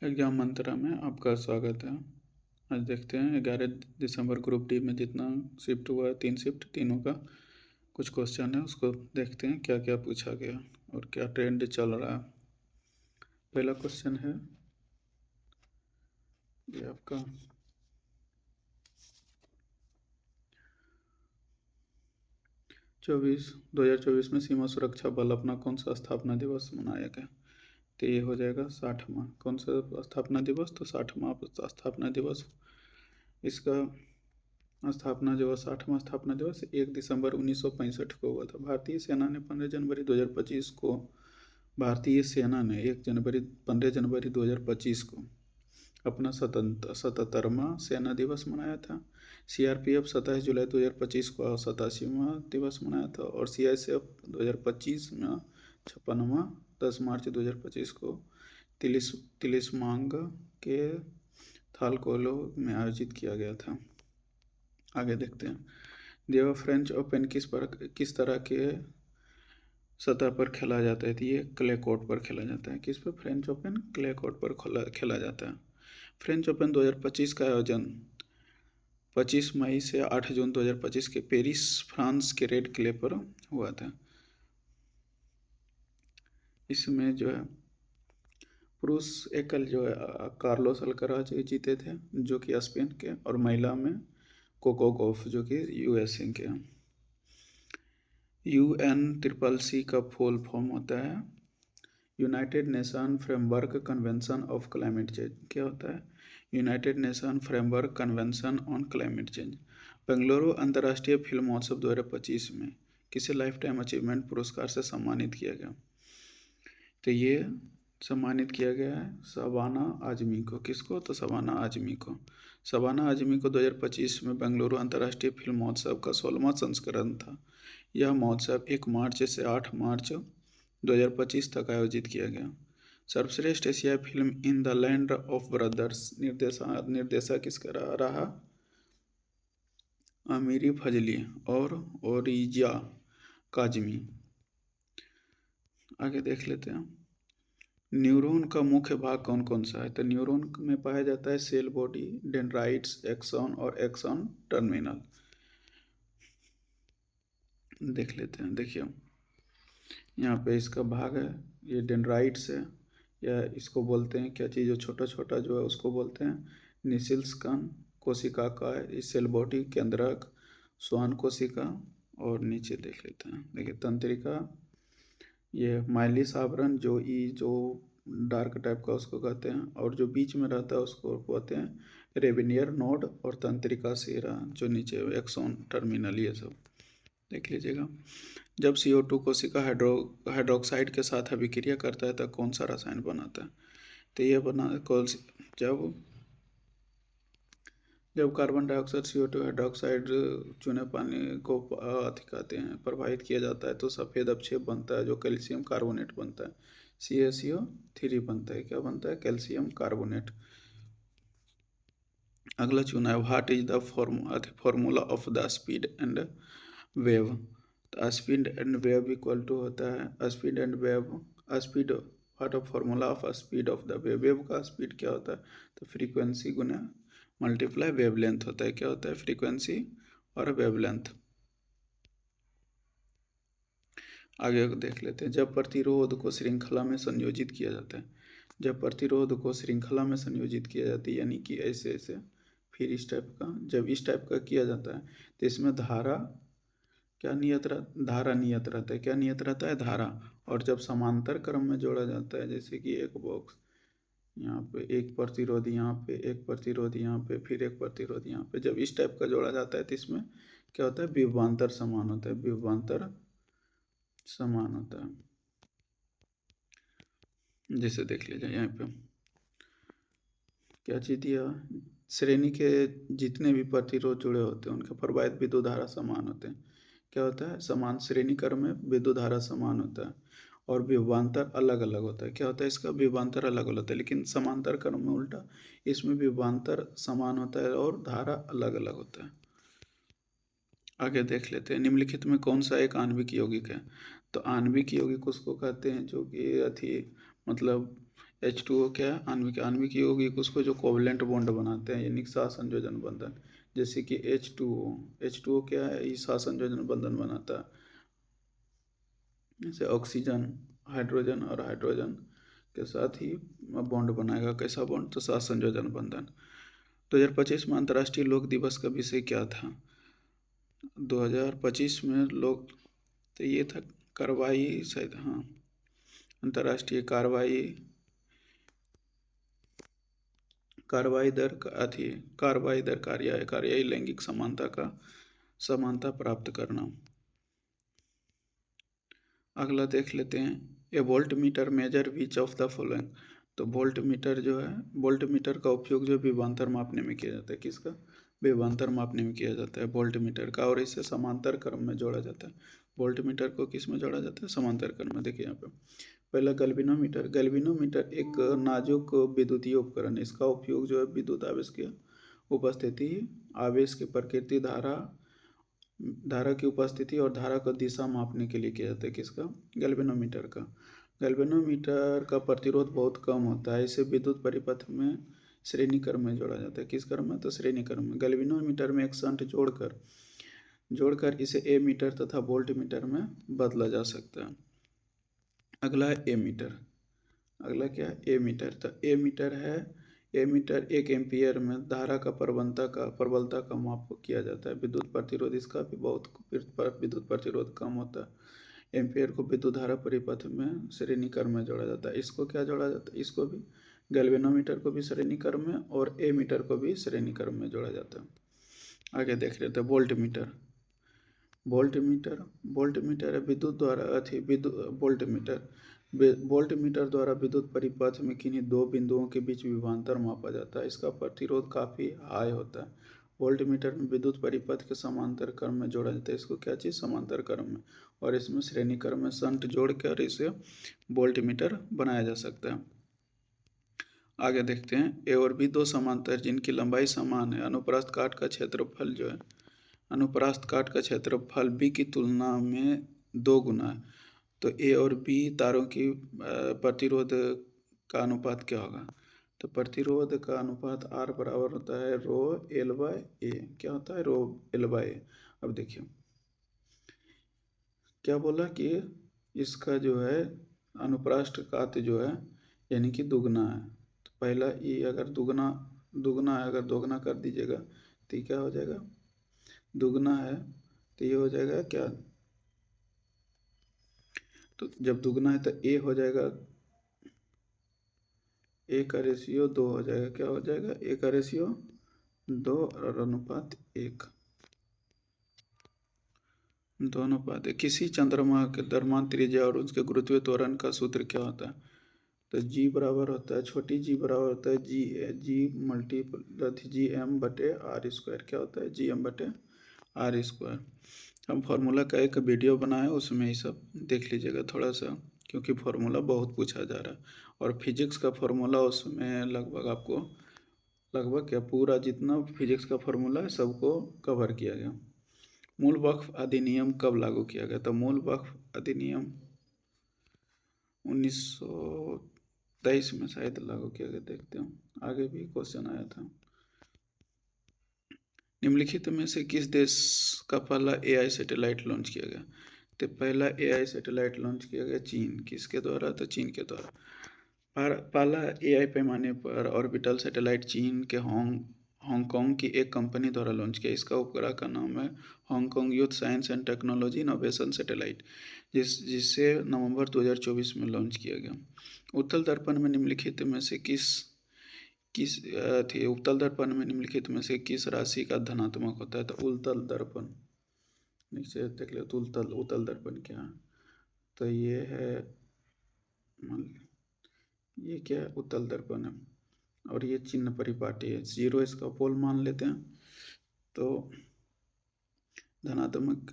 Exam मंत्रा में आपका स्वागत है। आज देखते हैं 11 दिसंबर ग्रुप डी में जितना शिफ्ट हुआ है, 3 शिफ्ट, तीनों का कुछ क्वेश्चन है, उसको देखते हैं क्या क्या पूछा गया और क्या ट्रेंड चल रहा है। पहला क्वेश्चन है ये आपका 2024 में सीमा सुरक्षा बल अपना कौन सा स्थापना दिवस मनाया गया। तो ये हो जाएगा 60वां। कौन सा स्थापना दिवस? तो 60वां स्थापना दिवस। इसका स्थापना दिवस 60वां स्थापना दिवस 1 दिसंबर 1965 को हुआ था। भारतीय सेना ने 15 जनवरी 2025 को भारतीय सेना ने 15 जनवरी 2025 को अपना 77वां सेना दिवस मनाया था। सीआरपीएफ 27 जुलाई 2025 को 87वां दिवस मनाया था और सीआईएसएफ 2025 में 56वां 10 मार्च 2025 को तिलिस्मांग के थालकोलो में आयोजित किया गया था। आगे देखते हैं देवा फ्रेंच ओपन किस तरह के सतह पर खेला जाता है। तो ये क्ले कोर्ट पर खेला जाता है। किस पर? फ्रेंच ओपन क्ले कोर्ट पर खेला जाता है। फ्रेंच ओपन 2025 का आयोजन 25 मई से 8 जून 2025 के पेरिस फ्रांस के रेड क्ले पर हुआ था। इसमें जो है पुरुष एकल जो है कार्लोस अल्कराज जीते थे जो कि स्पेन के, और महिला में कोको गॉफ जो कि यूएसए के। UNCCC का फुल फॉर्म होता है United nation framework convention of climate change. क्या होता है? United nation framework convention on climate change. Bengaluru अंतर्राष्ट्रीय फिल्म महोत्सव 2025 में किसे लाइफ टाइम अचीवमेंट पुरस्कार से सम्मानित किया गया। तो ये सम्मानित किया गया है शबाना आजमी को। किसको? तो शबाना आजमी को। शबाना आजमी को 2025 में बेंगलुरु अंतर्राष्ट्रीय फिल्म महोत्सव का 16वां संस्करण था। यह महोत्सव 1 मार्च से 8 मार्च 2025 तक आयोजित किया गया। सर्वश्रेष्ठ एशियाई film in the land of brothers निर्देशक किसका रहा? अमीरी फजली और ओरिजा काजमी। आगे देख लेते हैं न्यूरॉन का मुख्य भाग कौन कौन सा है। तो न्यूरॉन में पाया जाता है सेल बॉडी, डेंड्राइट्स, एक्सॉन और एक्सॉन टर्मिनल। देख लेते हैं। देखिए यहाँ पे इसका भाग है, ये डेंड्राइट्स है, या इसको बोलते हैं क्या चीज़ जो छोटा छोटा जो है उसको बोलते हैं निसिल्स कण। कोशिका का है सेल बॉडी, केंद्रक, श्वान कोशिका, और नीचे देख लेते हैं। देखिए तंत्रिका, ये माइलिस आवरण जो डार्क टाइप का उसको कहते हैं, और जो बीच में रहता है उसको कहते हैं रेविनियर नोड, और तंत्रिका सिरा जो नीचे एक्सॉन टर्मिनल। ये सब देख लीजिएगा। जब CO2 कोशिका हाइड्रोक्साइड के साथ अभिक्रिया करता है तो कौन सा रसायन बनाता है। तो ये जब कार्बन डाइऑक्साइड CO2 हाइड्रोक्साइड चूने पानी को कहते हैं प्रवाहित किया जाता है तो सफ़ेद अपक्षेप बनता है जो कैल्शियम कार्बोनेट बनता है। CaCO3 बनता है। क्या बनता है? Calcium carbonate. अगला चुना है what is the formula of the speed and wave. तो speed and wave equal to होता है speed and wave speed what of formula of speed of the wave. Wave का स्पीड क्या होता है? तो फ्रीक्वेंसी गुना मल्टीप्लाई वेवलेंथ होता है। क्या होता है? फ्रीक्वेंसी और वेवलेंथ। आगे देख लेते हैं जब प्रतिरोध को श्रृंखला में संयोजित किया जाता है। जब प्रतिरोध को श्रृंखला में संयोजित किया जाता है यानी कि ऐसे ऐसे, फिर इस टाइप का, जब इस टाइप का किया जाता है तो इसमें धारा नियत रहता है। क्या नियत रहता है? धारा। और जब समांतर क्रम में जोड़ा जाता है, जैसे कि एक बॉक्स यहाँ पे, एक प्रतिरोध यहाँ पे, एक प्रतिरोध यहाँ पे, फिर एक प्रतिरोध यहाँ पे, जब इस टाइप का जोड़ा जाता है तो इसमें क्या होता है? विभवांतर समान होता है। विभवांतर समान होता है। जैसे देख लीजिए यहाँ पे क्या चीज दिया, श्रेणी के जितने भी प्रतिरोध जुड़े होते हैं उनके प्रवाहित विद्युत धारा समान होते हैं। क्या होता है? समान श्रेणी क्रम में विद्युत धारा समान होता है और विभवांतर अलग अलग होता है। क्या होता है? इसका विभवांतर अलग अलग होता है, लेकिन समांतर क्रम में उल्टा, इसमें विभवांतर समान होता है और धारा अलग अलग होता है। आगे देख लेते हैं निम्नलिखित में कौन सा एक आणविक यौगिक है। तो आणविक यौगिक उसको कहते हैं जो कि मतलब H2O क्या है? आणविक। आणविक यौगिक उसको जो कोवलेंट बॉन्ड बनाते हैं यानी सहसंयोजन बंधन, जैसे कि H2O। H2O क्या है? ये सहसंयोजन बंधन बनाता है। जैसे ऑक्सीजन हाइड्रोजन और हाइड्रोजन के साथ ही बॉन्ड बनाएगा। कैसा बॉन्ड? तो सहसंयोजन बंधन। 2025 में अंतर्राष्ट्रीय लोक दिवस का विषय क्या था? 2025 में लोग, तो ये था कार्रवाई शायद, हाँ, अंतर्राष्ट्रीय कार्रवाई, कार्रवाई दर अथी कार्रवाई दर कार्याई लैंगिक समानता का समानता प्राप्त करना। अगला देख लेते हैं, a volt meter measure which of the following. तो वोल्ट मीटर जो है, वोल्ट मीटर का उपयोग जो विभवांतर मापने में किया जाता है। किसका? विभवांतर मापने में किया जाता है वोल्ट मीटर का, और इसे समांतर क्रम में जोड़ा जाता है। वोल्ट मीटर को किस में जोड़ा जाता है? समांतर क्रम में। देखिए यहाँ पे पहला गैल्वेनोमीटर। गैल्वेनोमीटर एक नाजुक विद्युतीय उपकरण है। इसका उपयोग जो है विद्युत आवेश की उपस्थिति, आवेश की प्रकृति, धारा की उपस्थिति और धारा का दिशा मापने के लिए किया जाता है। किसका? गैल्वेनोमीटर का। गैल्वेनोमीटर का प्रतिरोध बहुत कम होता है। इसे विद्युत परिपथ में श्रेणी क्रम में जोड़ा जाता है। किस क्रम में? तो श्रेणी क्रम में। गैल्वेनोमीटर में एक शंट जोड़कर इसे ए मीटर तथा वोल्ट मीटर में बदला जा सकता है। अगला है ए मीटर। अगला क्या है? ए मीटर। तो ए मीटर है, ए मीटर 1 एम्पियर में धारा का प्रबलता का माप किया जाता है। विद्युत प्रतिरोध इसका भी बहुत, विद्युत प्रतिरोध कम होता है। एम्पियर को विद्युत धारा परिपथ में श्रेणी क्रम में जोड़ा जाता है। इसको क्या जोड़ा जाता है? इसको भी, गैल्वेनोमीटर को भी श्रेणी क्रम में और ए मीटर को भी श्रेणी क्रम में जोड़ा जाता है। आगे देख लेते हैं वोल्ट मीटर। वोल्ट मीटर है विद्युत द्वारा वोल्ट मीटर द्वारा विद्युत परिपथ में किन्हीं दो बिंदुओं के बीच विभवांतर मापा जाता है। इसका प्रतिरोध काफ़ी हाई होता है। वोल्ट मीटर में विद्युत परिपथ के समांतर क्रम में जोड़ा जाता है। इसको क्या चीज़? समांतर क्रम में, और इसमें श्रेणी क्रम में शंट जोड़ कर इसे वोल्ट मीटर बनाया जा सकता है। आगे देखते हैं, ए और बी दो समांतर जिनकी लंबाई समान है, अनुप्रस्थ काट का क्षेत्रफल जो है, अनुप्रस्थ काट का क्षेत्रफल बी की तुलना में 2 गुना है। तो ए और बी तारों की प्रतिरोध का अनुपात क्या होगा? तो प्रतिरोध का अनुपात आर बराबर होता है रो एल बाय ए। क्या होता है? रो एल बाय ए। अब देखिए क्या बोला कि इसका जो है अनुप्रस्थ काट जो है यानी कि दुगना है। तो पहला ये अगर दुगना दुगना है, अगर दोगुना कर दीजिएगा तो ये क्या हो जाएगा? दुगना है तो ये हो जाएगा क्या? तो जब दुगना है तो ए हो जाएगा, ए का रेशियो 2 हो जाएगा। क्या हो जाएगा? ए का रेशियो 2 और अनुपात 1, 2 अनुपात 1। किसी चंद्रमा के द्रव्यमान त्रिज्या और उसके गुरुत्वीय त्वरण का सूत्र क्या होता है? तो जी बराबर होता है, छोटी जी बराबर होता है जी मल्टीपल जी एम बटे आर स्क्वायर। क्या होता है? जी एम बटे आर स्क्वायर। हम फार्मूला का एक वीडियो बनाए, उसमें ये सब देख लीजिएगा थोड़ा सा, क्योंकि फार्मूला बहुत पूछा जा रहा है। और फिजिक्स का फार्मूला उसमें लगभग आपको, लगभग क्या, पूरा जितना फिजिक्स का फार्मूला है सबको कवर किया गया। मूल वक्फ अधिनियम कब लागू किया गया? तो मूल वक्फ अधिनियम 1923 में शायद लागू किया गया। देखते हैं, आगे भी क्वेश्चन आया था। निम्नलिखित में से किस देश का पहला एआई सैटेलाइट लॉन्च किया गया? तो पहला एआई सैटेलाइट लॉन्च किया गया चीन। किसके द्वारा? तो चीन के द्वारा। पहला एआई पैमाने पर ऑर्बिटल सैटेलाइट चीन के हांगकांग की एक कंपनी द्वारा लॉन्च किया। इसका उपग्रह का नाम है Hong Kong youth science and technology innovation satellite, जिसे नवंबर 2024 में लॉन्च किया गया। उत्तल दर्पण में निम्नलिखित में से किस किस थे उत्तल दर्पण में निम्नलिखित में से किस राशि का धनात्मक होता है? तो उत्तल दर्पण, नीचे देख ले तो उत्तल दर्पण क्या है? तो ये है, ये क्या है? उत्तल दर्पण है, और ये चिन्ह परिपाटी है। 0 इसका पोल मान लेते हैं। तो धनात्मक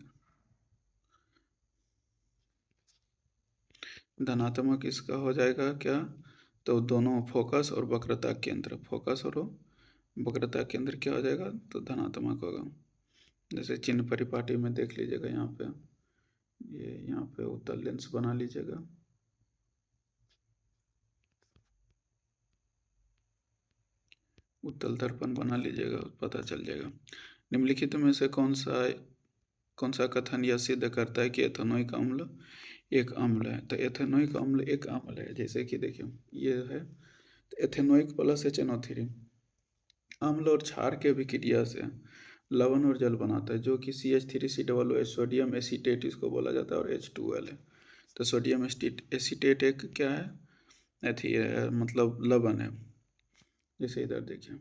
धनात्मक इसका हो जाएगा क्या? तो दोनों फोकस और वक्रता केंद्र, फोकस और वक्रता केंद्र क्या हो जाएगा? तो धनात्मक होगा। जैसे चिन्ह परिपाटी में देख लीजिएगा, यहाँ पे ये यहाँ पे उत्तल लेंस बना लीजिएगा। उत्तल दर्पण बना लीजिएगा, पता चल जाएगा। निम्नलिखित में से कौन सा कथन यह सिद्ध करता है कि एथेनोइक अम्ल एक अम्ल है? तो एथेनोइक अम्ल एक अम्ल है, जैसे कि देखिए ये है एथेनोइक प्लस HNO3 अम्ल और क्षार के अभिक्रिया से लवण और जल बनाता है, जो कि CH3COOH सोडियम एसीटेट इसको बोला जाता है और H2L है। तो सोडियम एसीटेट एक क्या है, अथी है, मतलब लवण है। जैसे इधर देखिए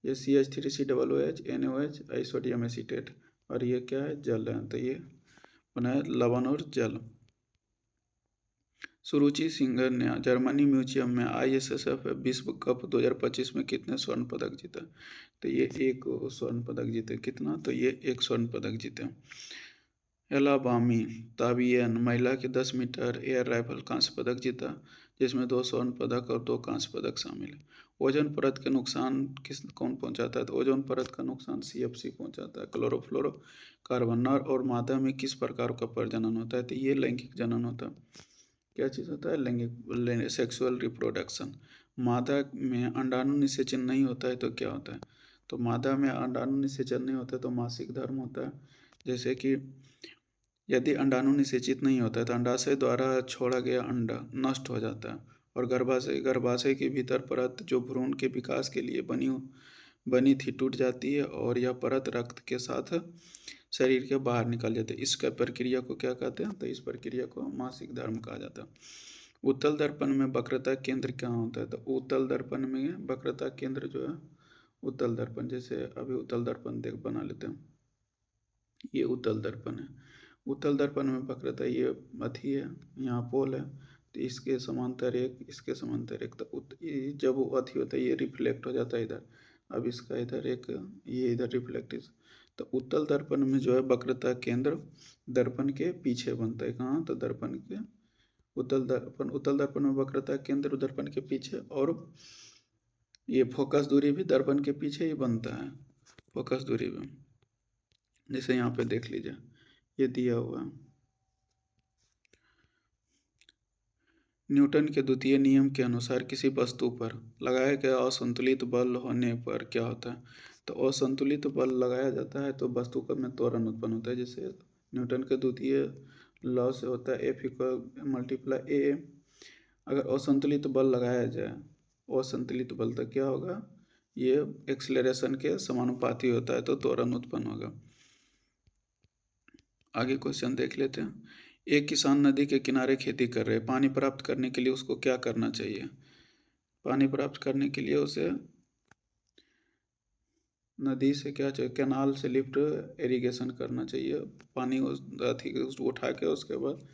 ये CH3COOH NaOH आई सोडियम एसीटेट, और ये क्या है, जल है, तो ये बना है लवण और जल। सुरुचि सिंगर ने जर्मनी म्यूजियम में ISSF विश्व कप 2025 में कितने स्वर्ण पदक जीता? तो ये एक स्वर्ण पदक जीते। कितना? तो ये एक स्वर्ण पदक जीते। एलाबामी ताबियन महिला के 10 मीटर एयर राइफल कांस्य पदक जीता, जिसमें 2 स्वर्ण पदक और 2 कांस्य पदक शामिल है। ओजोन परत के नुकसान कौन पहुंचाता है? तो ओजोन परत का नुकसान CFC पहुंचाता है, क्लोरोफ्लोरो कार्बन। नर और मादा में किस प्रकार का प्रजनन होता है? तो ये लैंगिक जनन होता है। क्या चीज़ होता है? लैंगिक सेक्सुअल रिप्रोडक्शन। मादा में अंडाणु निषेचन नहीं होता है तो क्या होता है? तो मादा में अंडाणु निषेचन नहीं होता है तो मासिक धर्म होता है। जैसे कि यदि अंडाणु निषेचित नहीं होता है तो अंडाशय द्वारा छोड़ा गया अंडा नष्ट हो जाता है, और गर्भाशय के भीतर परत जो भ्रूण के विकास के लिए बनी थी टूट जाती है, और यह परत रक्त के साथ शरीर के बाहर निकल जाते हैं। इसका प्रक्रिया को क्या कहते हैं? तो इस प्रक्रिया को मासिक धर्म कहा जाता है। उत्तल दर्पण में वक्रता केंद्र क्या होता है? तो उत्तल दर्पण में वक्रता केंद्र जो है, उत्तल दर्पण, जैसे अभी उत्तल दर्पण देख बना लेते हैं, ये उत्तल दर्पण है। उत्तल दर्पण में वक्रता ये अथी है, यहाँ पोल है, तो इसके समांतर एक, इसके समांतर एक, तो जब वो अथी होता है ये रिफ्लेक्ट हो जाता है इधर। अब इसका इधर एक, ये इधर रिफ्लेक्ट, तो उत्तल दर्पण में जो है वक्रता केंद्र दर्पण के पीछे बनता है। कहाँ? तो दर्पण के उत्तल दर्पण में वक्रता केंद्र दर्पण के पीछे, और ये फोकस दूरी भी दर्पण के पीछे ही बनता है, फोकस दूरी भी। जैसे यहाँ पे देख लीजिए ये दिया हुआ है। न्यूटन के द्वितीय नियम के अनुसार किसी वस्तु पर लगाया गया असंतुलित बल होने पर क्या होता है? तो असंतुलित बल लगाया जाता है तो वस्तु का में त्वरण उत्पन्न होता है। जैसे न्यूटन के द्वितीय लॉ से होता है F=A। अगर असंतुलित बल लगाया जाए, असंतुलित बल तो क्या होगा, ये एक्सेलरेशन के समानुपाती होता है तो त्वरण उत्पन्न होगा। आगे क्वेश्चन देख लेते हैं। एक किसान नदी के किनारे खेती कर रहे हैं, पानी प्राप्त करने के लिए उसको क्या करना चाहिए? पानी प्राप्त करने के लिए उसे नदी से क्या चाहिए, कैनाल से लिफ्ट इरिगेशन करना चाहिए, पानी उस अथी उसको उठा के उसके बाद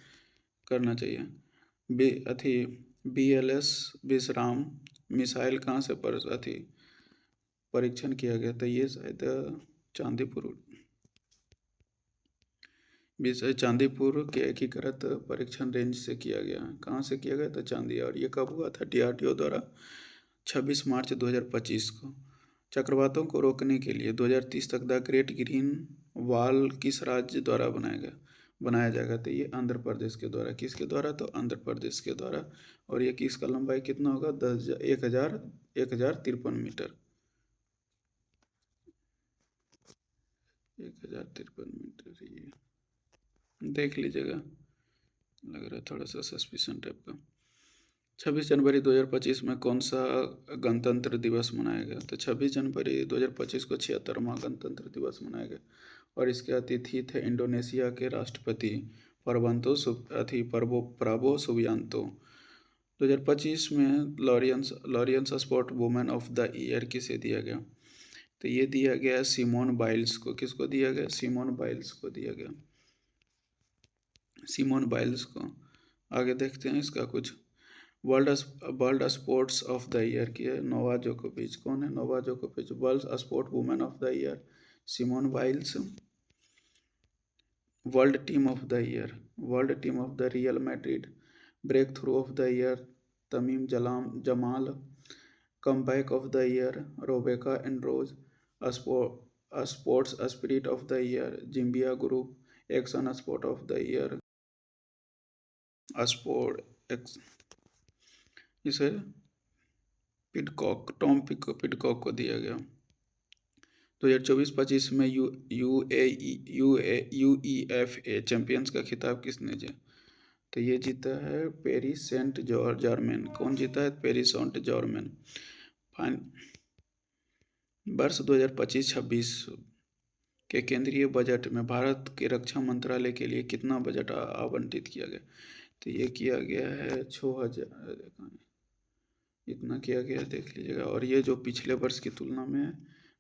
करना चाहिए। अथी BLS विश्राम मिसाइल कहाँ से अथी परीक्षण किया गया था? ये शायद चांदीपुर के एकीकृत परीक्षण रेंज से किया गया। कहाँ से किया गया था? चांदी। और ये कब हुआ था? DRDO द्वारा 26 मार्च 2025 को। चक्रवातों को रोकने के लिए 2030 तक द ग्रेट ग्रीन वॉल किस राज्य द्वारा बनाया जाएगा? तो ये आंध्र प्रदेश के द्वारा। किसके द्वारा? तो आंध्र प्रदेश के द्वारा। और ये किसका लंबाई कितना होगा? 10,053 मीटर, 1053 मीटर। ये देख लीजिएगा, लग रहा है थोड़ा सा सस्पिशन टाइप का। 26 जनवरी 2025 में कौन सा गणतंत्र दिवस मनाया गया? तो 26 जनवरी 2025 को 76वां गणतंत्र दिवस मनाया गया, और इसके अतिथि थे इंडोनेशिया के राष्ट्रपति प्राबो सुबियांतो। 2025 में Laureus sport women of the year किसे दिया गया? तो ये दिया गया सिमोन बाइल्स को। किसको दिया गया? सिमोन बाइल्स को दिया गया, सिमोन बाइल्स को। आगे देखते हैं इसका कुछ। World sports of the year की है नोवा जोकोविच। कौन है नोवा जोकोविच? World sport women of the year Simone Biles. World team of the year, world team of the Real Madrid. Breakthrough of the year तमीम जमाल। Comeback of the year Rebeca Andrade. Sports spirit of the year जिम्बिया group. Action sport of the year sport इसे Pidcock को दिया गया। 2024-25 में UEFA champions का खिताब किसने जीता? तो ये जीता है पेरिस सेंट जर्मेन। कौन जीता है? Paris Saint Germain. वर्ष 2025-26 के केंद्रीय बजट में भारत के रक्षा मंत्रालय के लिए कितना बजट आवंटित किया गया? तो ये किया गया है 6000, इतना किया गया, देख लीजिएगा। और ये जो पिछले वर्ष की तुलना में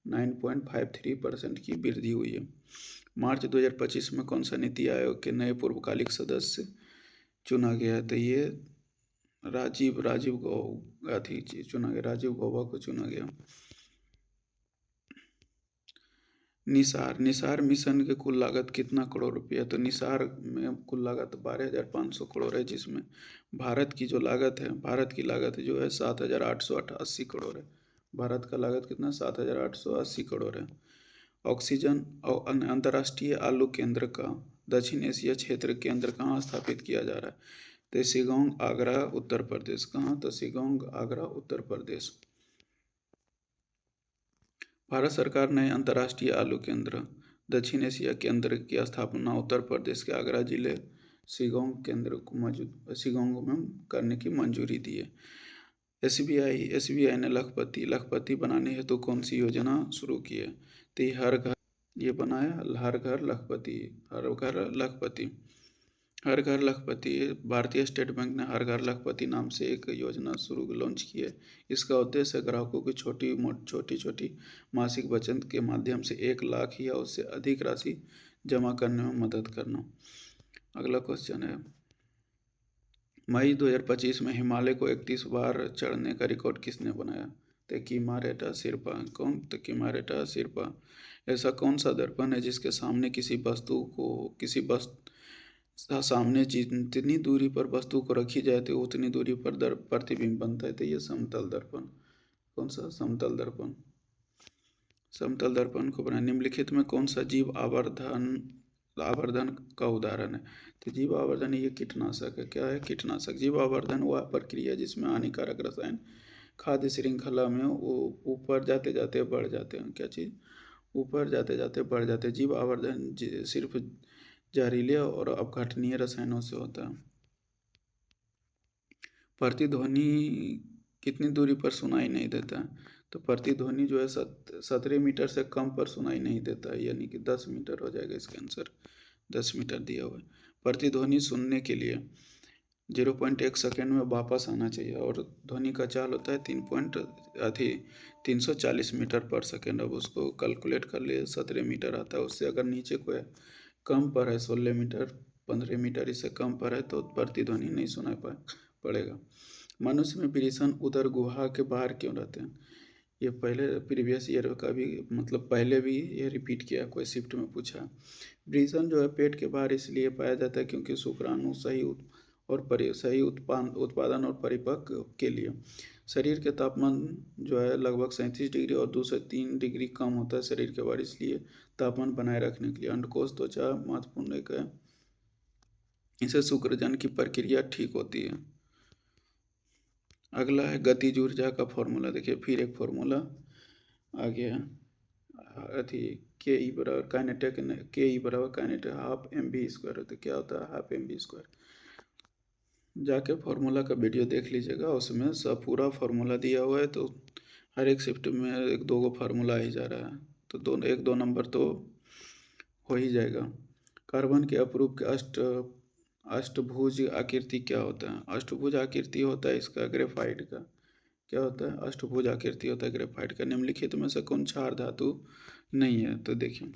9.53% की वृद्धि हुई है। मार्च 2025 में कौन सा नीति आयोग के नए पूर्वकालिक सदस्य चुना गया? तो ये राजीव गौबा चुना गया, राजीव गौबा को चुना गया। निसार मिशन की कुल लागत कितना करोड़ रुपया? तो निसार में कुल लागत 12,500 करोड़ है, जिसमें भारत की लागत जो है 7,888 करोड़ है। भारत का लागत कितना? 7,880 करोड़ है। ऑक्सीजन और अंतर्राष्ट्रीय आलू केंद्र का दक्षिण एशिया क्षेत्र केंद्र कहाँ स्थापित किया जा रहा है? तो शिगोंग, आगरा, उत्तर प्रदेश। कहाँ? तो शिगोंग, आगरा, उत्तर प्रदेश। भारत सरकार ने अंतर्राष्ट्रीय आलू केंद्र दक्षिण एशिया केंद्र की स्थापना उत्तर प्रदेश के आगरा जिले शिगोंग में करने की मंजूरी दी है। एसबीआई ने लखपति बनाने हेतु कौन सी योजना शुरू की है? तो ये बनाया हर घर लखपति। भारतीय स्टेट बैंक ने हर घर लखपति नाम से एक योजना लॉन्च की है। इसका उद्देश्य ग्राहकों की छोटी मासिक बचत के माध्यम से 1 लाख या उससे अधिक राशि जमा करने में मदद करना। अगला क्वेश्चन है, मई 2025 में हिमालय को 31 बार चढ़ने का रिकॉर्ड किसने बनाया? तो किमारेटा शिर्पा। कौन? तो किमारेटा शिर्पा। ऐसा कौन सा दर्पण है जिसके सामने सामने जितनी दूरी पर वस्तु को रखी जाए तो उतनी दूरी पर प्रतिबिंब बनता है? तो ये समतल दर्पण। कौन सा? समतल दर्पण। समतल दर्पण को बनाए। निम्नलिखित में कौन सा जीव आवर्धन का उदाहरण है? तो जीव आवर्धन ये कीटनाशक है। क्या है? कीटनाशक। जीव आवर्धन वह प्रक्रिया जिसमें हानिकारक रसायन खाद्य श्रृंखला में ऊपर जाते जाते बढ़ जाते हैं। क्या चीज़? ऊपर जाते जाते बढ़ जाते हैं। जीव आवर्धन सिर्फ जहरीले और अपघटनीय रसायनों से होता है। प्रतिध्वनि कितनी दूरी पर सुनाई नहीं देता है? तो प्रतिध्वनि जो है 17 मीटर से कम पर सुनाई नहीं देता है, यानी कि 10 मीटर हो जाएगा इसका आंसर। 10 मीटर दिया हुआ है। प्रतिध्वनि सुनने के लिए 0.1 सेकेंड में वापस आना चाहिए और ध्वनि का चाल होता है 340 मीटर पर सेकेंड। अब उसको कैलकुलेट कर लिए, 17 मीटर आता है। उससे अगर नीचे कोई कम पर है, 16 मीटर, 15 मीटर इससे कम पर है, तो प्रतिध्वनि नहीं सुनाई पड़ेगा। मनुष्य में विरेचन उदर गुहा के बाहर क्यों रहते हैं? ये पहले प्रीवियस ईयर का भी पहले भी ये रिपीट किया, कोई शिफ्ट में पूछा। विरेचन जो है पेट के बाहर इसलिए पाया जाता है क्योंकि शुक्राणु सही उत्पादन और परिपक्व के लिए शरीर के तापमान जो है लगभग 37 डिग्री और 2 से 3 डिग्री कम होता है शरीर के बाहर, इसलिए तापमान बनाए रखने के लिए अंडकोश त्वचा महत्वपूर्ण है। इसे शुक्रजन की प्रक्रिया ठीक होती है। अगला है गतिज ऊर्जा का फॉर्मूला। देखिए फिर एक फॉर्मूला आ गया, के ई बराबर काइनेटिक हाफ mv²। तो क्या होता है? Half mv²। जाके फॉर्मूला का वीडियो देख लीजिएगा, उसमें सब पूरा फार्मूला दिया हुआ है। तो हर एक शिफ्ट में 1-2 गो फार्मूला ही जा रहा है, तो 1-2 नंबर तो हो ही जाएगा। कार्बन के अपरूप के अष्टभुज आकृति क्या होता है? अष्टभुज आकृति होता है इसका ग्रेफाइट का। क्या होता है? अष्टभुज आकृति होता है ग्रेफाइट का। निम्नलिखित में से कौन क्षार धातु नहीं है? तो देखिए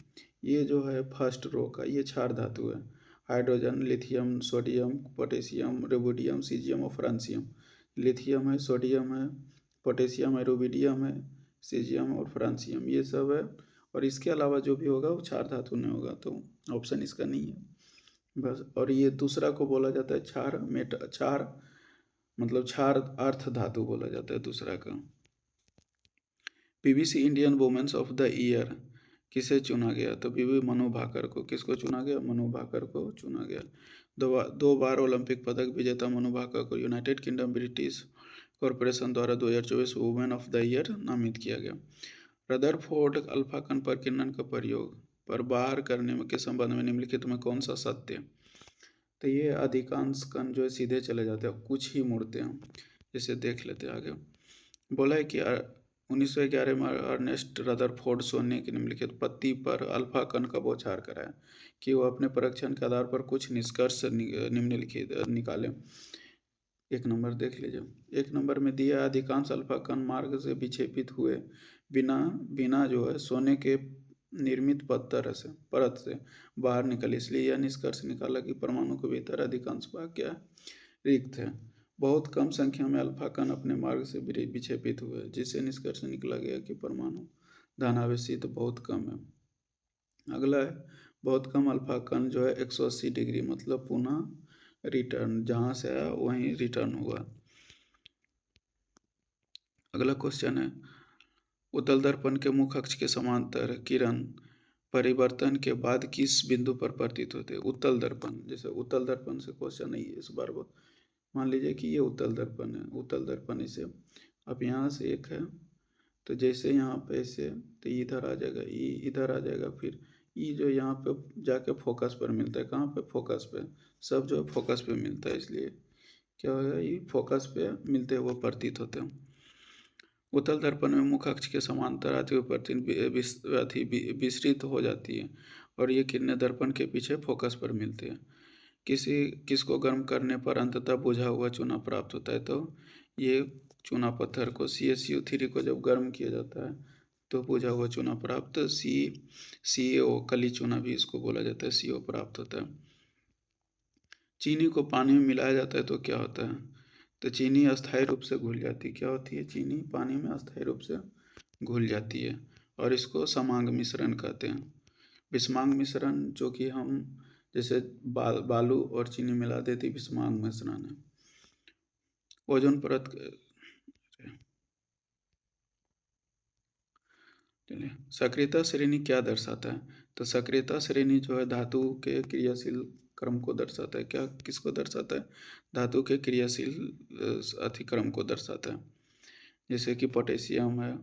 ये जो है फर्स्ट रो का, ये क्षार धातु है। Hydrogen, lithium, sodium, potassium, rubidium, caesium और फ्रांसियम। लिथियम है, सोडियम है, पोटेशियम है, रुबिडियम है, सीजियम और फ्रांसियम, ये सब है। और इसके अलावा जो भी होगा वो क्षार धातु नहीं होगा, तो ऑप्शन इसका नहीं है बस। और ये दूसरा को बोला जाता है क्षार अर्थ धातु बोला जाता है दूसरा का। BBC Indian women's of the year किसे चुना गया? तो बीबी मनु भाकर को। किसको चुना गया? मनु भाकर को चुना गया। 2 बार ओलंपिक पदक विजेता मनु भाकर को यूनाइटेड किंगडम, ब्रिटिश कॉरपोरेशन द्वारा 2024 वुमेन ऑफ द ईयर नामित किया गया। रदरफोर्ड अल्फा कण प्रकीर्णन का प्रयोग पर बाहर करने के संबंध में निम्नलिखित में कौन सा सत्य है? तो ये अधिकांश कण जो है सीधे चले जाते हैं, कुछ ही मुड़ते हैं। इसे देख लेते हैं आगे। बोला है कि 1911 में अर्नेस्ट रदरफोर्ड सोने की निम्नलिखित पत्ती पर अल्फा कण का बौछार कराया कि वो अपने परीक्षण के आधार पर कुछ निष्कर्ष निम्नलिखित निकाले। एक नंबर देख लीजिए। एक नंबर में दिया अधिकांश अल्फा कण मार्ग से विक्षेपित हुए बिना बिना जो है सोने के निर्मित परत से बाहर निकले, इसलिए यह निष्कर्ष निकाला कि परमाणु के भीतर अधिकांश भाग क्या है? रिक्त है। बहुत कम संख्या में अल्फा कण अपने मार्ग से विक्षेपित हुए, जिससे निष्कर्ष निकला गया कि परमाणु धनावेशित बहुत कम है। अगला है बहुत कम अल्फा कण जो है 180 डिग्री मतलब पुनः रिटर्न, जहाँ से आया वहीं रिटर्न हुआ। अगला क्वेश्चन है उत्तल दर्पण के मुख्य अक्ष के समांतर किरण परिवर्तन के बाद किस बिंदु पर प्रतीत होते हैं? उत्तल दर्पण, जैसे उत्तल दर्पण से क्वेश्चन नहीं है इस बार। वो मान लीजिए कि ये उत्तल दर्पण है, उत्तल दर्पण इसे अब यहाँ से एक है, तो जैसे यहाँ पे ऐसे तो इधर आ जाएगा, ई इधर आ जाएगा, फिर ई जो यहाँ पे जाके फोकस पर मिलता है। कहाँ पे? फोकस पे। सब जो है फोकस पे मिलता है, इसलिए क्या होगा, ये फोकस पे मिलते हुए प्रतीत होते हैं। उत्तल दर्पण में मुख्य अक्ष के समांतर आती हुई प्रतीत विस्तृत हो जाती है और ये किरणें दर्पण के पीछे फोकस पर मिलती है। किसको गर्म करने पर अंततः बुझा हुआ चूना प्राप्त होता है? तो ये चूना पत्थर को CaCO3 को जब गर्म किया जाता है तो बुझा हुआ चूना प्राप्त CaO कली चूना भी इसको बोला जाता है, CO प्राप्त होता है। चीनी को पानी में मिलाया जाता है तो क्या होता है? तो चीनी अस्थायी रूप से घुल जाती है। क्या होती है? चीनी पानी में अस्थायी रूप से घुल जाती है और इसको समांग मिश्रण कहते हैं। विषमांग मिश्रण जो कि हम जैसे बालू और चीनी मिला देती, विषमांग मिश्रण है। ओजोन परत सक्रियता श्रेणी क्या दर्शाता है? तो सक्रियता श्रेणी जो है धातु के क्रियाशील क्रम को दर्शाता है। क्या किसको दर्शाता है? धातु के क्रियाशील अतिक्रम को दर्शाता है। जैसे कि पोटेशियम है,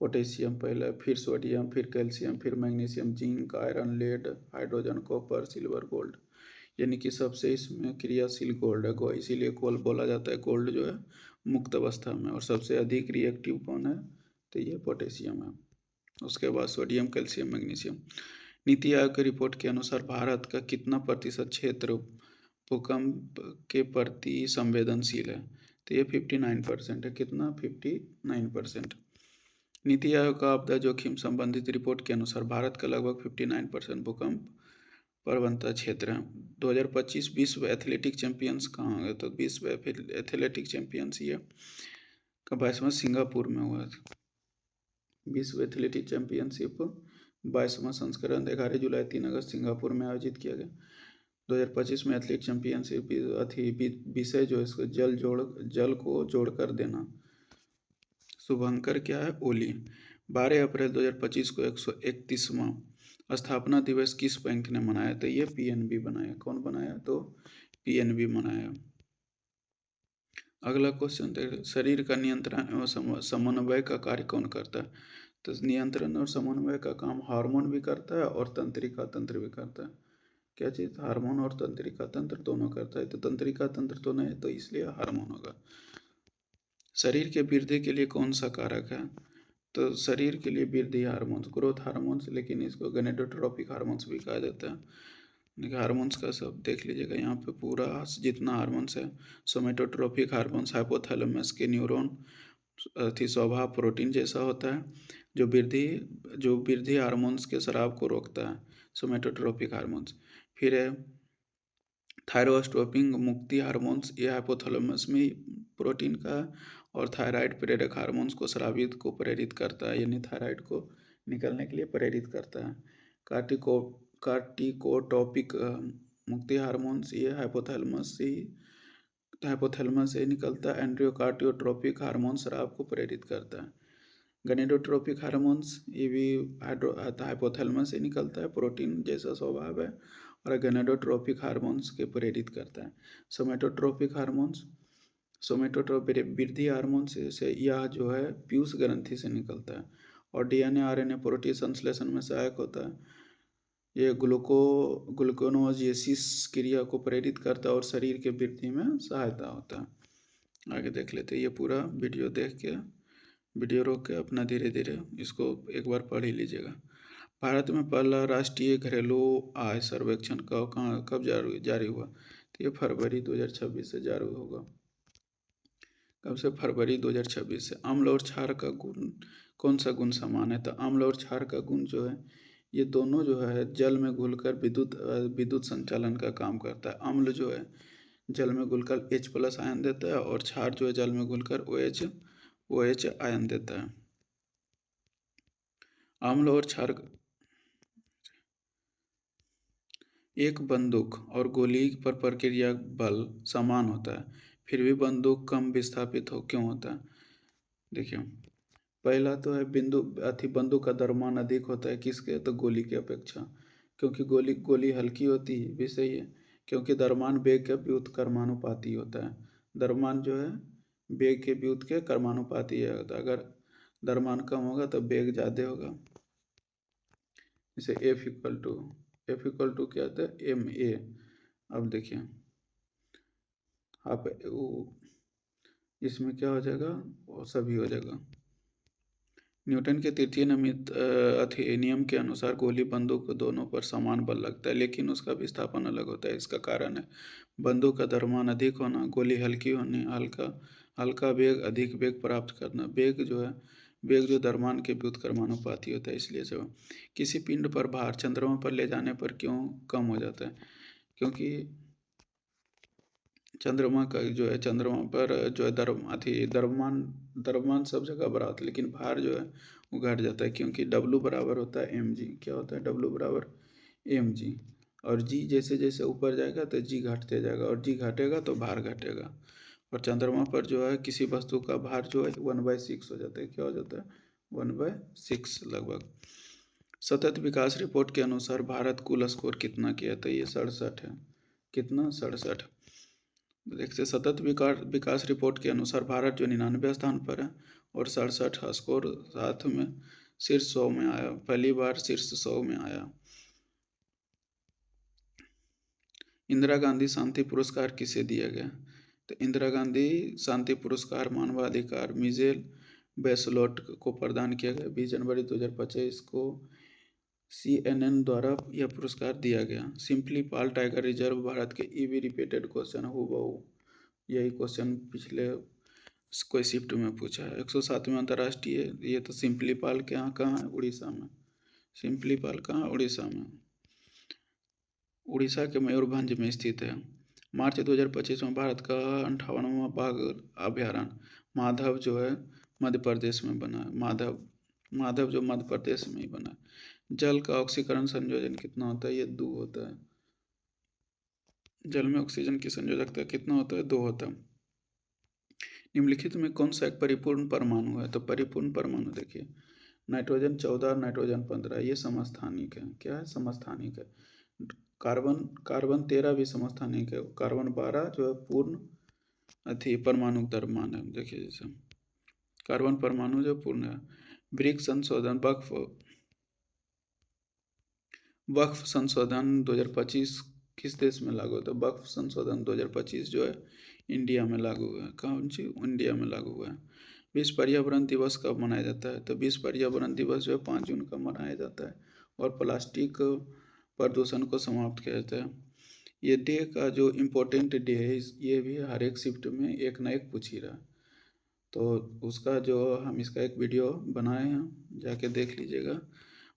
पोटेशियम पहले, फिर सोडियम, फिर कैल्शियम, फिर magnesium, zinc, iron, lead, hydrogen, copper, silver, gold, यानी कि सबसे इसमें क्रियाशील गोल्ड है। इसीलिए बोला जाता है गोल्ड जो है मुक्त अवस्था में। और सबसे अधिक रिएक्टिव कौन है? तो ये पोटेशियम है। उसके बाद sodium, calcium, magnesium. NITI Aayog की रिपोर्ट के अनुसार भारत का कितना प्रतिशत क्षेत्र भूकंप के प्रति संवेदनशील है? तो ये 59% है। कितना? 59%। नीति आयोग का आपदा जोखिम संबंधित रिपोर्ट के अनुसार भारत का लगभग 59% भूकंप प्रवणता क्षेत्र है। 2025 विश्व एथलेटिक चैंपियंस कहाँ गए? तो विश्व एथलेटिक चैंपियंस ये का 22वां सिंगापुर में हुआ था। विश्व एथलेटिक चैंपियनशिप 22वां संस्करण 11 जुलाई 3 अगस्त सिंगापुर में आयोजित किया गया। 2025 में एथलेटिक चैंपियनशिप विषय जो इसको जल को जोड़कर देना। शुभंकर क्या है? ओली। 12 अप्रैल 2025 को 131वां स्थापना दिवस किस बैंक ने मनाया? तो ये PNB बनाया। कौन बनाया? तो PNB बनाया। अगला क्वेश्चन देखिए, शरीर का नियंत्रण एवं समन्वय का कार्य कौन करता है? तो नियंत्रण और समन्वय का काम हार्मोन भी करता है और तंत्रिका तंत्र भी करता है। क्या चीज़? हार्मोन और तंत्रिका तंत्र दोनों करता है। तो तंत्रिका तंत्र तो नहीं, तो इसलिए हार्मोन होगा। शरीर के वृद्धि के लिए कौन सा कारक है? तो शरीर के लिए वृद्धि हार्मोन्स, ग्रोथ हार्मोन्स, लेकिन इसको गनेडोट्रोपिक हार्मोन्स भी कहा जाता है। देखिए हार्मोन्स का सब देख लीजिएगा यहाँ पे पूरा जितना हार्मोन्स है। सोमेटोट्रोपिक हार्मोन्स हाइपोथैलेमस के न्यूरॉन स्वभाव प्रोटीन जैसा होता है जो वृद्धि हार्मोन्स के स्राव को रोकता है, सोमेटोट्रोपिक हार्मोन्स। फिर है थायरोस्टोपिंग मुक्ति हार्मोन्स, ये हाइपोथैलेमस में प्रोटीन का और थायराइड प्रेरक हार्मोन्स को स्रावित को प्रेरित करता है, यानी थायराइड को निकलने के लिए प्रेरित करता है। कार्टिकोटोपिक मुक्ति हार्मोन्स, ये हाइपोथैलेमस से निकलता है। एंड्रियोकार्टियोट्रोपिक हार्मोन स्राव को प्रेरित करता है। गनेडोट्रोपिक हार्मोन्स ये भी हाइपोथैलेमस से निकलता है, प्रोटीन जैसा स्वभाव है, और गनेडोट्रोपिक हार्मोन्स के प्रेरित करता है। सोमेटोट्रोपिक हार्मोन्स सोमेटोट्रोप वृद्धि हार्मोन से यह जो है पीयूष ग्रंथि से निकलता है और डीएनए आरएनए प्रोटीन संश्लेषण में सहायक होता है। ये ग्लूकोनोजेसिस क्रिया को प्रेरित करता है और शरीर के वृद्धि में सहायता होता है। आगे देख लेते हैं। ये पूरा वीडियो देख के, वीडियो रोक के अपना धीरे धीरे इसको एक बार पढ़ ही लीजिएगा। भारत में पहला राष्ट्रीय घरेलू आय सर्वेक्षण कब जारी हुआ? तो ये फरवरी 2026 से जारी होगा। कब से? फरवरी 2026 से। अम्ल और क्षार का गुण, कौन सा गुण समान है? तो अम्ल और क्षार का गुण जो है, ये दोनों जो है जल में घुलकर विद्युत संचालन का काम करता है। अम्ल जो है जल में घुलकर H+ आयन देता है और क्षार जो है जल में घुलकर OH आयन देता है। अम्ल और क्षार, एक बंदूक और गोली पर प्रक्रिया बल समान होता है, फिर भी बंदूक कम विस्थापित क्यों होता है? देखिए, पहला तो है बंदूक का द्रव्यमान अधिक होता है किसके? तो गोली की अपेक्षा, क्योंकि गोली हल्की होती है भी सही है, क्योंकि द्रव्यमान वेग के व्युत्क्रमानुपाती होता है। द्रव्यमान जो है वेग के व्युत के कर्मानुपाती है। तो अगर द्रव्यमान कम होगा तो वेग ज़्यादा होगा। जैसे F इक्वल टू क्या होता है? ma। अब देखिए आप इसमें क्या हो जाएगा? वो सभी हो जाएगा। न्यूटन के तृतीय नियम के अनुसार गोली बंदूक दोनों पर समान बल लगता है, लेकिन उसका विस्थापन अलग होता है। इसका कारण है बंदूक का द्रव्यमान अधिक होना, गोली हल्की होने, हल्का वेग अधिक वेग प्राप्त करना। वेग जो द्रव्यमान के व्युत्क्रमानुपाती होता है। इसलिए जब किसी पिंड पर भार चंद्रमा पर ले जाने पर क्यों कम हो जाता है? क्योंकि चंद्रमा पर जो है द्रव्यमान सब जगह बराबर, लेकिन भार जो है वो घट जाता है, क्योंकि W बराबर होता है mg। क्या होता है? W बराबर mg। और g जैसे जैसे ऊपर जाएगा तो g घटते जाएगा, और g घटेगा तो भार घटेगा। और चंद्रमा पर जो है किसी वस्तु का भार जो है 1/6 हो जाता है। क्या हो जाता है? 1/6 लगभग। सतत विकास रिपोर्ट के अनुसार भारत कुल स्कोर कितना किया? तो ये 67 है। कितना? 67। देखते सतत विकास रिपोर्ट के अनुसार भारत जो 99 स्थान पर है और 67 स्कोर साथ में शीर्ष 100 में आया। पहली बार शीर्ष 100 में आया। इंदिरा गांधी शांति पुरस्कार किसे दिया गया? तो इंदिरा गांधी शांति पुरस्कार मानवाधिकार मिजेल बेसलोट को प्रदान किया गया। 20 जनवरी 2025 को CNN द्वारा यह पुरस्कार दिया गया। सिंपली पाल टाइगर रिजर्व भारत के ईवी रिपीटेड क्वेश्चन हूबहू यही क्वेश्चन पिछले कोई शिफ्ट में पूछा है। 107वें अंतर्राष्ट्रीय, ये तो सिंपली पाल के यहाँ कहाँ है? उड़ीसा में। सिंपली पाल कहाँ? उड़ीसा में। उड़ीसा के मयूरभंज में स्थित है। मार्च 2025 में भारत का 58वां बाघ अभ्यारण्य माधव जो है मध्य प्रदेश में बना है। माधव जो मध्य प्रदेश में ही बना है। जल का ऑक्सीकरण संयोजन कितना होता है? ये 2 होता है। जल में ऑक्सीजन की संयोजकता कितना होता है? 2 होता है। निम्नलिखित में कौन सा एक परिपूर्ण परमाणु है? तो परिपूर्ण परमाणु देखिए, नाइट्रोजन 14, नाइट्रोजन 15 ये समस्थानिक है। क्या है? समस्थानिक है। कार्बन 13 भी समस्थानिक है। कार्बन 12 जो है पूर्ण परमाणु द्रव्यमान है। देखिए जैसे कार्बन परमाणु जो पूर्ण है। ब्रिक्स संशोधन वक्फ संशोधन 2025 किस देश में लागू होता है? वक्फ संशोधन 2025 जो है इंडिया में लागू हुआ है। कौन सी? इंडिया में लागू हुआ है। विश्व पर्यावरण दिवस कब मनाया जाता है? तो विश्व पर्यावरण दिवस जो है 5 जून का मनाया जाता है और प्लास्टिक प्रदूषण को समाप्त किया जाता है। ये डे का जो इम्पोर्टेंट डे है, ये भी हर एक शिफ्ट में एक ना एक पूछ ही रहा है। तो उसका जो हम इसका एक वीडियो बनाए हैं, जाके देख लीजिएगा।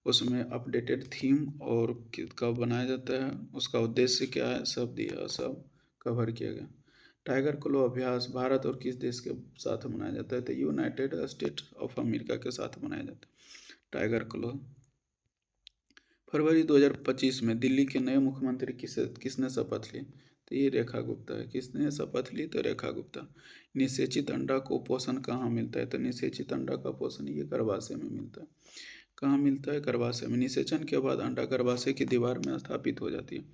उसमें अपडेटेड थीम और कब बनाया जाता है, उसका उद्देश्य क्या है, सब दिया, सब कवर किया गया। टाइगर क्लो अभ्यास भारत और किस देश के साथ मनाया जाता है? तो यूनाइटेड स्टेट्स ऑफ अमेरिका के साथ मनाया जाता है टाइगर क्लो। फरवरी 2025 में दिल्ली के नए मुख्यमंत्री किसने शपथ ली? तो ये रेखा गुप्ता है। किसने शपथ ली? तो रेखा गुप्ता। निषेचित अंडा को पोषण कहाँ मिलता है? तो निषेचित अंडा का पोषण ये गर्भाशय में मिलता है। कहाँ मिलता है? गर्भाशय में। निषेचन के बाद अंडा गर्भाशय की दीवार में स्थापित हो जाती है।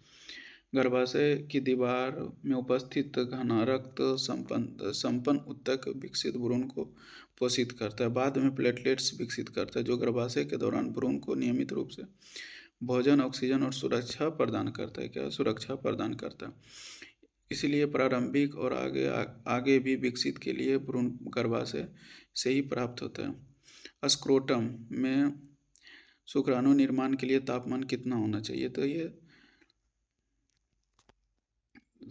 गर्भाशय की दीवार में उपस्थित घना रक्त संपन्न ऊतक विकसित भ्रूण को पोषित करता है। बाद में प्लेटलेट्स विकसित करता है जो गर्भाशय के दौरान भ्रूण को नियमित रूप से भोजन, ऑक्सीजन और सुरक्षा प्रदान करता है। क्या सुरक्षा प्रदान करता है। इसलिए प्रारंभिक और आगे भी विकसित के लिए भ्रूण गर्भाशय से ही प्राप्त होता है। स्क्रोटम में शुक्राणु निर्माण के लिए तापमान कितना होना चाहिए, तो ये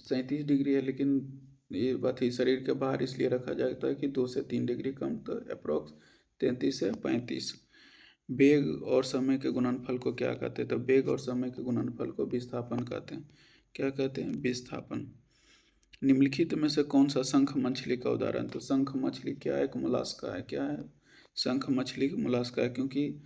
37 डिग्री है, लेकिन ये बात ही शरीर के बाहर इसलिए रखा जाता है कि 2 से 3 डिग्री कम, तो अप्रोक्स 33 से 35। वेग और समय के गुणनफल को क्या कहते हैं, तो वेग और समय के गुणनफल को विस्थापन कहते हैं। क्या कहते हैं, विस्थापन। निम्नलिखित में से कौन सा शंख मछली का उदाहरण, तो शंख मछली क्या है, एक मोलास्का है। क्या है, शंख मछली मोलास्का है, क्योंकि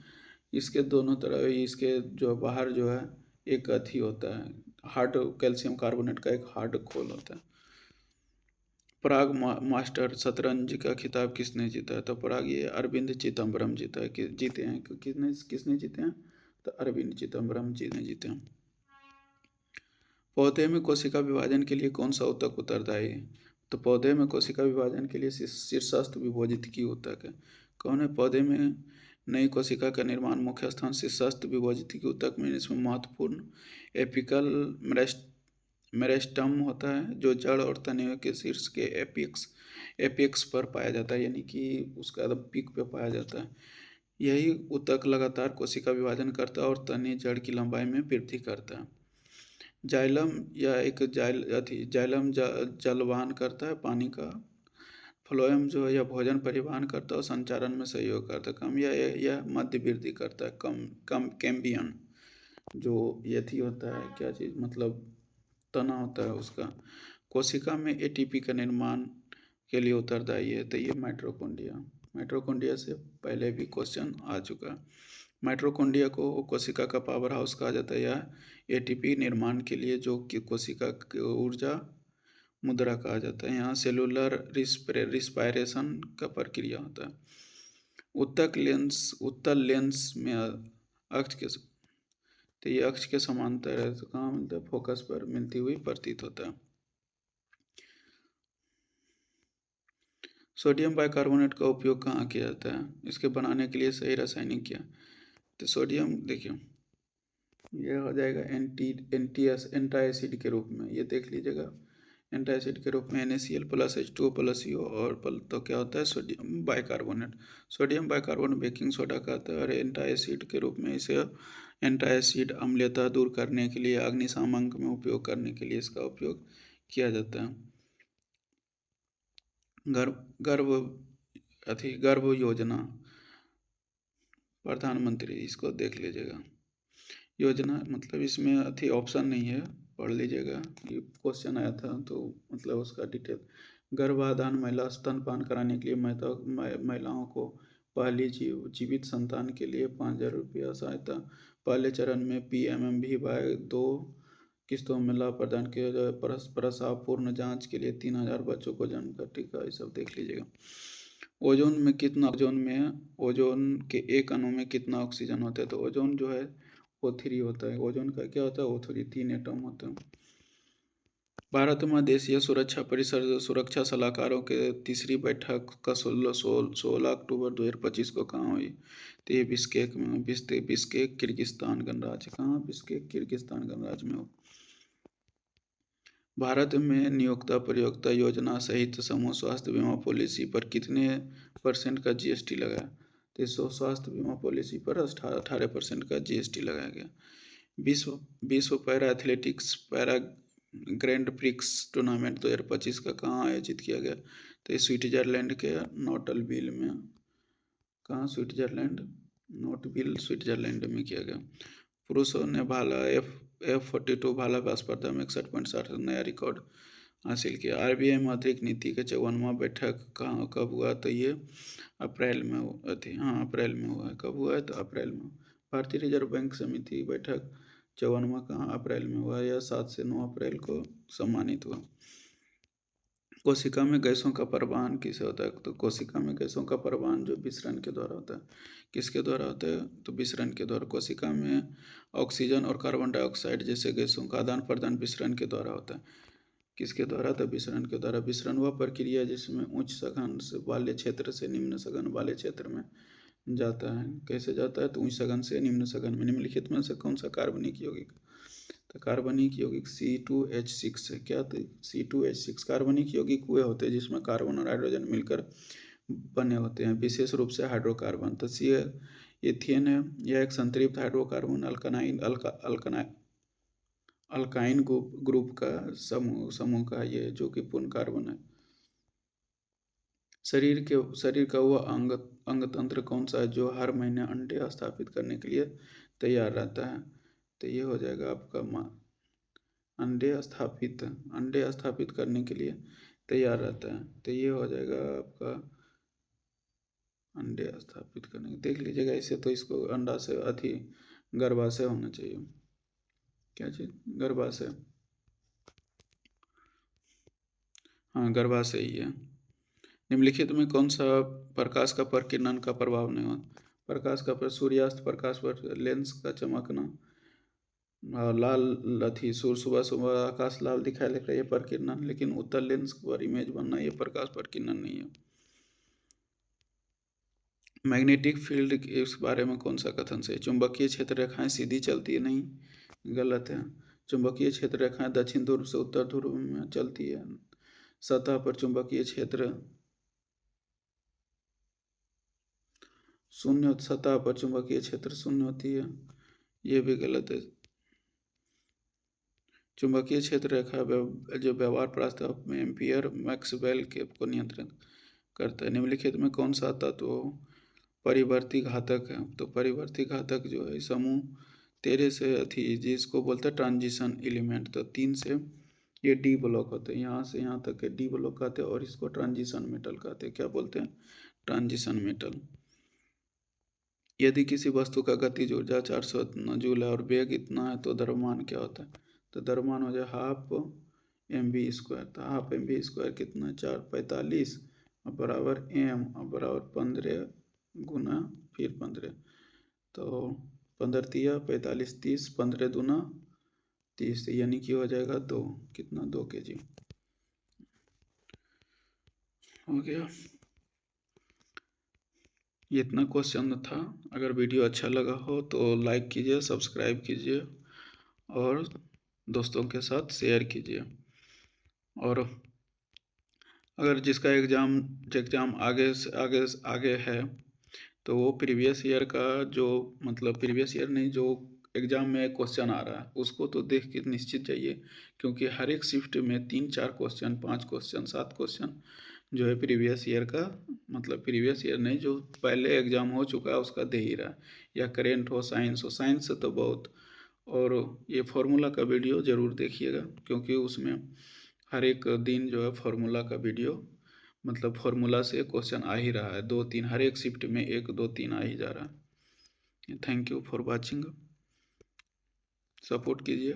इसके दोनों तरफ इसके जो बाहर जो है एक अथी होता है, हार्ड कैल्शियम कार्बोनेट का एक हार्ड खोल होता है। प्राग मास्टर शतरंज का खिताब किसने जीता है, तो प्राग ये अरविंद चिदम्बरम जीता है। जीते हैं, किसने किसने जीते हैं, तो अरविंद चिदम्बरम जी ने जीते हैं। पौधे में कोशिका विभाजन के लिए कौन सा ऊतक उत्तरदायी है, तो पौधे में कोशिका विभाजन के लिए शीर्षस्थ विभोजित ऊतक है। कौन है, पौधे में नई कोशिका का निर्माण मुख्य स्थान शीर्षस्थ विभोजित ऊतक में। इसमें महत्वपूर्ण एपिकल मेरिस्टम होता है जो जड़ और तने के शीर्ष के एपिक्स पर पाया जाता है, यानी कि उसका पीक पे पाया जाता है। यही ऊतक लगातार कोशिका विभाजन करता है और तने जड़ की लंबाई में वृद्धि करता है। जाइलम या एक जाइलम जलवाहन करता है पानी का। फ्लोएम जो है यह भोजन परिवहन करता है और संचारण में सहयोग करता है। कम यह मध्य वृद्धि करता है। कम कैम्बियन जो यथी होता है, क्या चीज़ मतलब तना होता है उसका, कोशिका में एटीपी का निर्माण के लिए उत्तरदायी है, तो ये माइटोकॉन्ड्रिया से पहले भी क्वेश्चन आ चुका है। माइटोकॉन्ड्रिया को कोशिका का पावर हाउस कहा जाता है। यह एटीपी निर्माण के लिए जो कि कोशिका की ऊर्जा मुद्रा कहा जाता है। यहाँ सेलुलर रिस्पायरेशन का प्रक्रिया होता है। उत्तल लेंस में अक्ष के, तो ये अक्ष के समांतर है, तो कहाँ मिलता है, फोकस पर मिलती हुई प्रतीत होता है। सोडियम बाइकार्बोनेट का उपयोग कहाँ किया जाता है, इसके बनाने के लिए सही रासायनिक क्या, तो सोडियम देखिए ये हो जाएगा एंटाएसिड के रूप में, ये देख लीजिएगा एंटाएसिड के रूप में NaCl + H2O और तो क्या होता है, sodium bicarbonate. Sodium bicarbonate baking soda कहता है और एंटाएसिड के रूप में इसे एंटाएसिड अम्लता दूर करने के लिए अग्निशामक में उपयोग करने के लिए इसका उपयोग किया जाता है। गर्भ योजना प्रधानमंत्री, इसको देख लीजिएगा। योजना मतलब इसमें ऑप्शन नहीं है, पढ़ लीजिएगा, ये क्वेश्चन आया था तो मतलब उसका डिटेल। गर्भाधान महिला स्तनपान कराने के लिए महिलाओं को पहली जीवित संतान के लिए 5,000 रुपया सहायता। पहले चरण में PMMVY 2 किस्तों में लाभ प्रदान किया जाए। प्रसव पूर्ण जांच के लिए 3,000 बच्चों को जन्म का टीका, ये सब देख लीजिएगा। ओजोन के एक अणु में कितना ऑक्सीजन होता है, तो ओजोन जो है O3 होता है। ओजोन का क्या होता है, O3, 3 एटम होता है। भारत में देशीय सुरक्षा परिषद सुरक्षा सलाहकारों के तीसरी बैठक का 16 अक्टूबर 2025 को कहाँ हुई, तो ये बिश्केक में। बिश्केक किर्गिस्तान गणराज्य, कहाँ, बिश्केक किर्गिस्तान गणराज्य में हो। भारत में नियोक्ता प्रयोक्ता योजना सहित समूह स्वास्थ्य बीमा पॉलिसी पर कितने % का GST लगा, तो स्वास्थ्य बीमा पॉलिसी पर 18% का GST लगाया गया। विश्व para athletics para grand prix tournament 2025 का कहाँ आयोजित किया गया, तो स्विट्जरलैंड के नोटलविल में। कहाँ, स्विट्जरलैंड में किया गया। पुरुषों ने भाला F42 भाला स्पर्धा में 61.60 नया रिकॉर्ड हासिल किया। RBI मौद्रिक नीति के 54वां बैठक कहाँ कब हुआ, तो ये अप्रैल में हुआ थी। हाँ, अप्रैल में हुआ है। कब हुआ है, तो अप्रैल में। भारतीय रिजर्व बैंक समिति बैठक 54वां कहाँ, अप्रैल में हुआ। यह 7 से 9 अप्रैल को सम्मानित हुआ। कोशिका में गैसों का परिवहन किसे होता है? तो कोशिका में गैसों का परिवहन जो विसरण के द्वारा होता है। किसके द्वारा होता है? तो विसरण के द्वारा। कोशिका में ऑक्सीजन और कार्बन डाइऑक्साइड जैसे गैसों का आदान प्रदान विसरण के द्वारा होता है। किसके द्वारा? तो विसरण के द्वारा। विसरण वह प्रक्रिया जिसमें उच्च सघन वाले क्षेत्र से निम्न सघन वाले क्षेत्र में जाता है। कैसे जाता है? तो उच्च सघन से निम्न सघन में। निम्नलिखित में से कौन सा कार्बनिक यौगिक? तो कार्बनिक यौगिक C2H6 है। क्या? तो C2H6 कार्बनिक यौगिक वे होते हैं जिसमें कार्बन और हाइड्रोजन मिलकर बने होते हैं, विशेष रूप से हाइड्रोकार्बन। तो सी एथियन है, यह एक संतृप्त हाइड्रोकार्बन अल्काइन ग्रुप का समूह का ये जो कि पूर्ण कार्बन है। शरीर का वह अंग तंत्र कौन सा है जो हर महीने अंडे स्थापित करने के लिए तैयार रहता है? तो ये हो जाएगा आपका अंडे स्थापित करने के लिए तैयार रहता है। तो ये हो जाएगा आपका अंडे स्थापित करने। देख लीजिएगा इसे, तो इसको अंडा से गर्भाशय होना चाहिए। क्या चीज? गर्भाशय। हाँ, गर्भाशय ही है। निम्नलिखित में कौन सा प्रकाश का प्रकीर्णन का प्रभाव नहीं होता? प्रकाश का सूर्यास्त प्रकाश पर लेंस का चमकना, लाल अथी सुबह सुबह आकाश लाल दिखाई देता है, ये प्रकीर्णन। लेकिन उत्तल लेंस पर इमेज बनना ये प्रकाश प्रकीर्णन नहीं है। मैग्नेटिक फील्ड इस बारे में कौन सा कथन सही? चुंबकीय क्षेत्र रेखाएं सीधी चलती है? नहीं, गलत है। चुंबकीय क्षेत्र रेखाएं दक्षिण ध्रुव से उत्तर ध्रुव में चलती है। सतह पर चुंबकीय क्षेत्र शून्य, सतह पर चुंबकीय क्षेत्र शून्य होती है, ये भी गलत है। चुंबकीय क्षेत्र रेखा जो व्यवहार प्रस्ताव में एम्पियर मैक्सवेल के को नियंत्रित करता है। निम्नलिखित में कौन सा तत्व परिवर्ती घातक है? तो परिवर्ती घातक जो है समूह 13 से अथी जिसको बोलते हैं ट्रांजिशन एलिमेंट। तो 3 से ये डी ब्लॉक होते हैं, यहाँ से यहाँ तक के डी ब्लॉक कहते हैं और इसको ट्रांजिशन मेटल कहते हैं। क्या बोलते हैं? Transition metal. यदि किसी वस्तु का गतिज ऊर्जा 400 जूल है और वेग इतना है तो द्रव्यमान क्या होता है? तो द्रव्यमान हो जाए ½ mv²। तो ½ mv² कितना है? 445 और बराबर m और बराबर 15 गुना फिर 15, तो 15 तिया 45 30, 15 दूना 30, यानी कि हो जाएगा 2। कितना? 2 kg हो गया। ये इतना क्वेश्चन था। अगर वीडियो अच्छा लगा हो तो लाइक कीजिए, सब्सक्राइब कीजिए और दोस्तों के साथ शेयर कीजिए। और अगर जिसका एग्ज़ाम आगे से आगे है तो वो प्रीवियस ईयर का जो मतलब प्रीवियस ईयर नहीं, जो एग्ज़ाम में क्वेश्चन आ रहा है उसको तो देख के निश्चित जाइए, क्योंकि हर एक शिफ्ट में 3-4 क्वेश्चन, 5 क्वेश्चन, 7 क्वेश्चन जो है प्रीवियस ईयर का, मतलब प्रीवियस ईयर नहीं, जो पहले एग्ज़ाम हो चुका है उसका दे ही रहा है, या करेंट हो, साइंस से तो बहुत। और ये फार्मूला का वीडियो ज़रूर देखिएगा, क्योंकि उसमें हर एक दिन जो है फार्मूला का वीडियो, मतलब फार्मूला से क्वेश्चन आ ही रहा है, 2-3 हर एक शिफ्ट में 1-2-3 आ ही जा रहा है। Thank you for watching, support कीजिए।